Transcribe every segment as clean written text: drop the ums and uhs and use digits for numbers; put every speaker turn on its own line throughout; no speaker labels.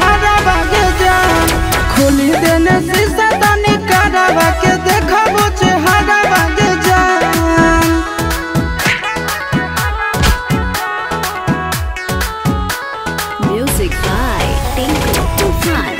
चेहरा बागे जान खोली देने शीशा तनी करावा के देखबो चेहरा बागे जान।
Music by Tinku Tufan।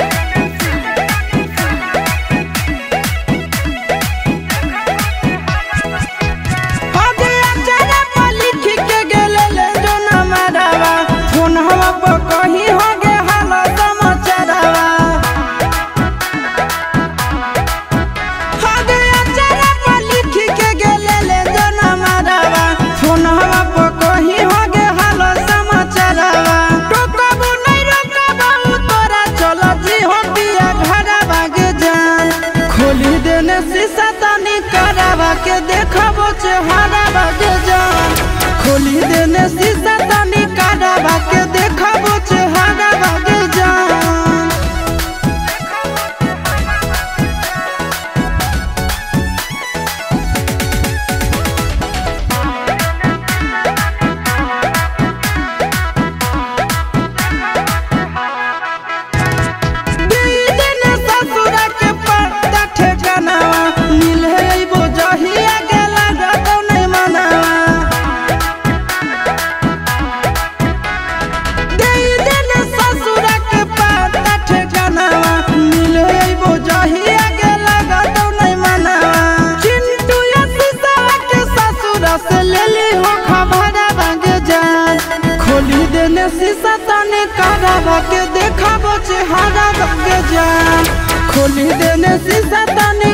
शीशा तनी करावा के देखबो चेहरा बागे जान खोली देने शीशा तनी करावा के देखबो चेहरा बागे जान। खोली देने शीशा तनी करावा के देखबो चेहरा बागे जान खोली देने शीशा तनी